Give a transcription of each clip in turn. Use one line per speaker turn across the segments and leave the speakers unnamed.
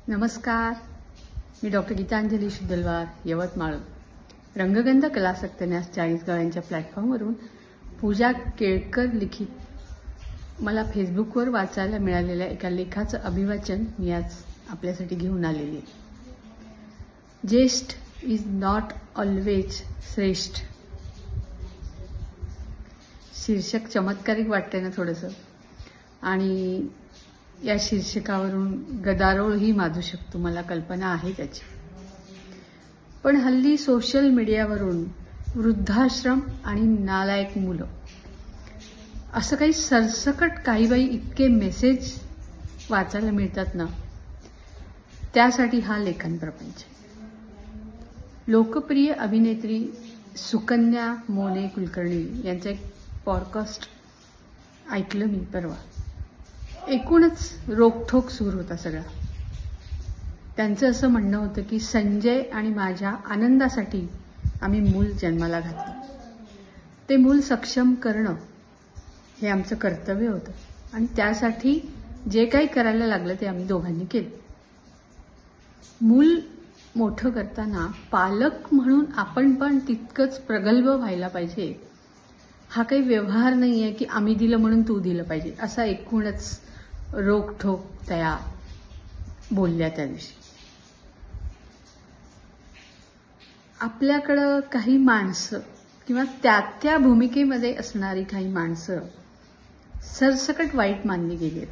नमस्कार, मी डॉक्टर गीतांजली शुद्धलवार, यवतमाळ. रंगगंध कलासक्तन्यास चाळीसगावांच्या प्लॅटफॉर्मवरून पूजा केळकर लिखित मला फेसबुकवर वाचायला मिळालेल्या एका लेखाचं अभिवाचन मी आज आपल्यासाठी घेऊन आलेली आहे. ज्येष्ठ इज नॉट ऑलवेज श्रेष्ठ. शीर्षक चमत्कारिक वाटते ना थोडंसं, आणि या शीर्षकावरून गदारोळही माजू शकतो, मला कल्पना आहे त्याची. पण हल्ली सोशल मीडियावरून वृद्धाश्रम आणि नालायक मुलं असं काही सरसकट काही बाई इतके मेसेज वाचायला मिळतात ना, त्यासाठी हा लेखन प्रपंच. लोकप्रिय अभिनेत्री सुकन्या मोने कुलकर्णी यांचं एक पॉडकास्ट ऐकलं मी परवा. एकूणच रोखठोक सूर होता सगळा. त्यांचं असं म्हणणं होतं की संजय आणि माझ्या आनंदासाठी आम्ही मूल जन्माला घातलं. ते मूल सक्षम करणं हे आमचं कर्तव्य होतं, आणि त्यासाठी जे काही करायला लागलं ते आम्ही दोघांनी केलं. मूल मोठं करताना पालक म्हणून आपण पण तितकंच प्रगल्भ व्हायला पाहिजे. हा काही व्यवहार नाही आहे की आम्ही दिलं म्हणून तू दिलं पाहिजे, असा एकूणच रोखठोक त्या बोलल्या त्या दिवशी. आपल्याकडं काही माणसं किंवा त्या भूमिकेमध्ये असणारी काही माणसं सरसकट वाईट मानली गेली.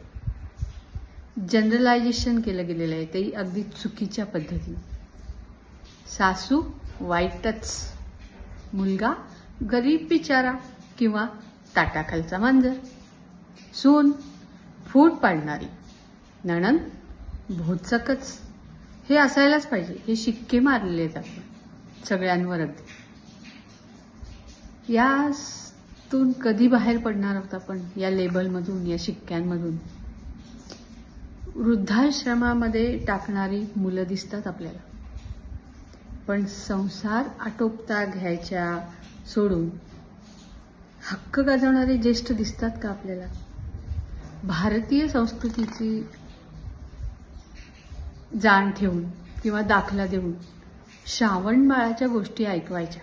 जनरलायझेशन केलं गेलेलं आहे, तेही अगदी चुकीच्या पद्धतीने. सासू वाईटच, मुलगा गरीब बिचारा किंवा ताटाखालचा मांजर, सून फूट पाडणारी, नणंद भोचकच. हे असायलाच पाहिजे, हे शिक्के मारलेले आहेत आपण सगळ्यांवर. अगदी यातून कधी बाहेर पडणार आहोत आपण, या लेबलमधून, या शिक्क्यांमधून? वृद्धाश्रमामध्ये टाकणारी मुलं दिसतात आपल्याला, पण संसार आटोपता घ्यायच्या सोडून हक्क गाजवणारे ज्येष्ठ दिसतात का आपल्याला? भारतीय संस्कृतीची जाण ठेवून किंवा दाखला देऊन श्रावण बाळाच्या गोष्टी ऐकवायच्या,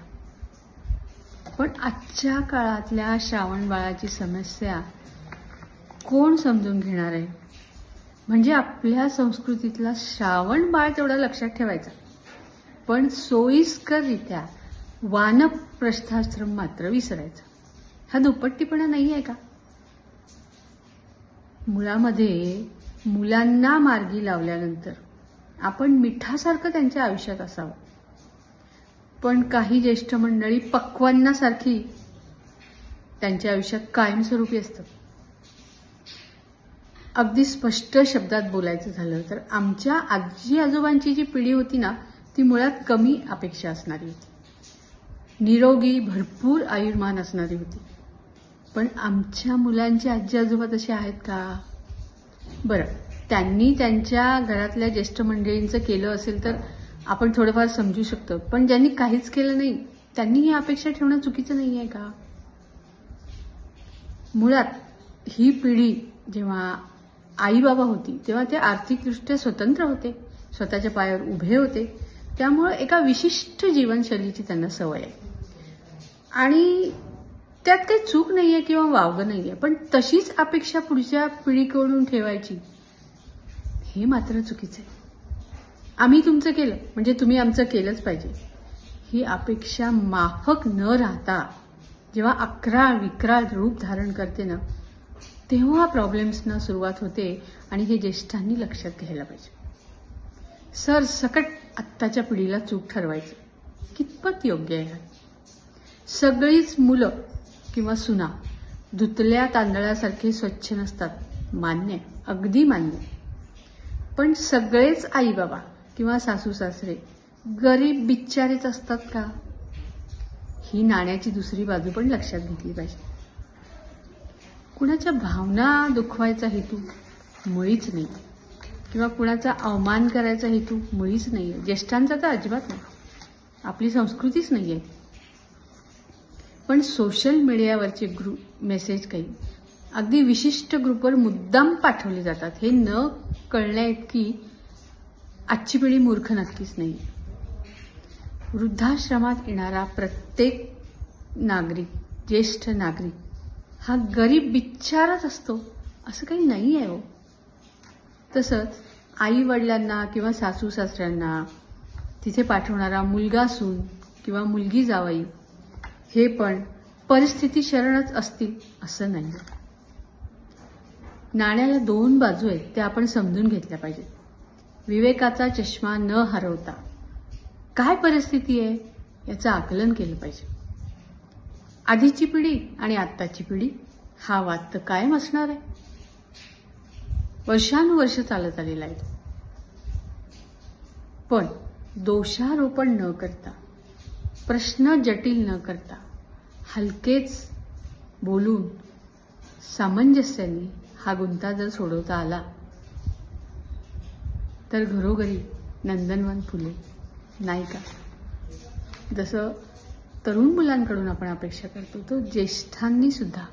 पण आजच्या काळातल्या श्रावण बाळाची समस्या कोण समजून घेणार आहे? म्हणजे आपल्या संस्कृतीतला श्रावण बाळ तेवढा लक्षात ठेवायचा, पण सोयीस्कररित्या वानप्रस्थाश्रम मात्र विसरायचा. हा दुपट्टीपणा नाही आहे का? मुळामध्ये मुलांना मार्गी लावल्यानंतर आपण मिठासारखं त्यांच्या आयुष्यात असावं, पण काही ज्येष्ठ मंडळी पक्वान्नासारखी त्यांच्या आयुष्यात कायमस्वरूपी असतात. अगदी स्पष्ट शब्दात बोलायचं झालं तर आमच्या आजी आजोबांची जी पिढी होती ना, ती मुळात कमी अपेक्षा असणारी होती, निरोगी भरपूर आयुर्मान असणारी होती. पण आमच्या मुलांचे आजी आजोबा तसे आहेत का? बरं, त्यांनी त्यांच्या घरातल्या ज्येष्ठ मंडळींचं केलं असेल तर आपण थोडंफार समजू शकतो, पण ज्यांनी काहीच केलं नाही त्यांनी ही अपेक्षा ठेवणं चुकीचं नाही आहे का? मुळात ही पिढी जेव्हा आई बाबा होती तेव्हा ते आर्थिकदृष्ट्या स्वतंत्र होते, स्वतःच्या पायावर उभे होते, त्यामुळे एका विशिष्ट जीवनशैलीची त्यांना सवय आहे, आणि त्यात काही चूक नाहीये किंवा वावगं नाहीये. पण तशीच अपेक्षा पुढच्या पिढीकडून ठेवायची हे मात्र चुकीचं आहे. आम्ही तुमचं केलं म्हणजे तुम्ही आमचं केलंच पाहिजे, ही अपेक्षा माफक न राहता जेव्हा अक्राळ विक्राळ रूप धारण करते ना, तेव्हा प्रॉब्लेम्सना सुरुवात होते, आणि हे ज्येष्ठांनी लक्षात घ्यायला पाहिजे. सरसकट आत्ताच्या पिढीला चूक ठरवायचं कितपत योग्य आहे? सगळीच मुलं किंवा सुना धुतल्या तांदळासारखे स्वच्छ नसतात, मान्य, अगदी मान्य. पण सगळेच आई बाबा किंवा सासू सासरे गरीब बिचारेच असतात का? ही नाण्याची दुसरी बाजू पण लक्षात घेतली पाहिजे. कुणाच्या भावना दुखवायचा हेतू मुळीच नाही, किंवा कुणाचा अवमान करायचा हेतू मुळीच नाहीये. ज्येष्ठांचा तर अजिबात नाही, आपली संस्कृतीच नाहीये. पण सोशल मीडियावरचे मेसेज काही अगदी विशिष्ट ग्रुपवर मुद्दाम पाठवले जातात, हे न कळण्या इतकी आजची पिढी मूर्ख नक्कीच नाही. वृद्धाश्रमात येणारा प्रत्येक नागरिक, ज्येष्ठ नागरिक हा गरीब बिचाराच असतो असं काही नाही आहे हो. तसंच आई वडिलांना किंवा सासू सासऱ्यांना तिथे पाठवणारा मुलगा सून किंवा मुलगी जावई हे पण परिस्थिती शरणच असतील असं नाही. नाण्याला दोन बाजू आहेत, त्या आपण समजून घेतल्या पाहिजेत. विवेकाचा चष्मा न हरवता काय परिस्थिती आहे याचं आकलन केलं पाहिजे. आधीची पिढी आणि आत्ताची पिढी हा वाद तर कायम असणार आहे, वर्षानुवर्ष चालत आलेला आहे. पण दोषारोपण न करता, प्रश्न जटिल न करता, हलकेच बोलून सामंजस्याने हा गुंता जर सोडवता आला तर घरोघरी नंदनवन फुले, नाही का? जसं तरुण मुलांकडून आपण अपेक्षा करतो, तो ज्येष्ठांनी सुद्धा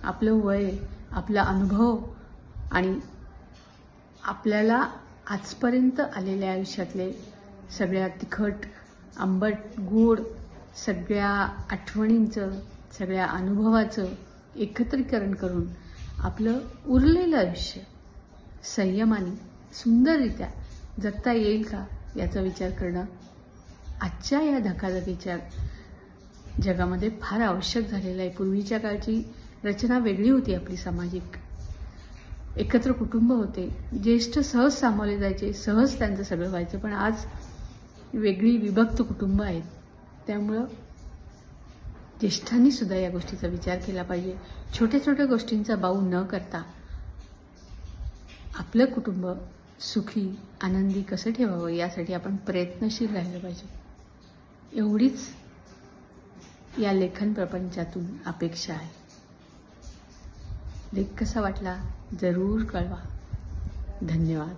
आपलं वय, आपला अनुभव आणि आपल्याला आजपर्यंत आलेल्या आयुष्यातले सगळ्या तिखट, आंबट, गोड सगळ्या आठवणींचं, सगळ्या अनुभवाचं एकत्रीकरण करून आपलं उरलेलं आयुष्य संयमाने, सुंदररित्या जगता येईल का याचा विचार करणं आजच्या या धकाधकीच्या जगामध्ये फार आवश्यक झालेलं आहे. पूर्वीच्या काळची रचना वेगळी होती आपली सामाजिक. एकत्र कुटुंब होते, ज्येष्ठ सहज सामावले जायचे, सहज त्यांचं सगळं व्हायचं. पण आज वेगळी विभक्त कुटुंब आहेत. त्यामुळं ज्येष्ठांनी सुद्धा या गोष्टीचा विचार केला पाहिजे. छोट्या छोट्या गोष्टींचा बाऊ न करता आपलं कुटुंब सुखी, आनंदी कसं ठेवावं यासाठी आपण प्रयत्नशील राहिलं पाहिजे. एवढीच या लेखन प्रपंचातून अपेक्षा आहे. लेख कसा वाटला जरूर कळवा. धन्यवाद.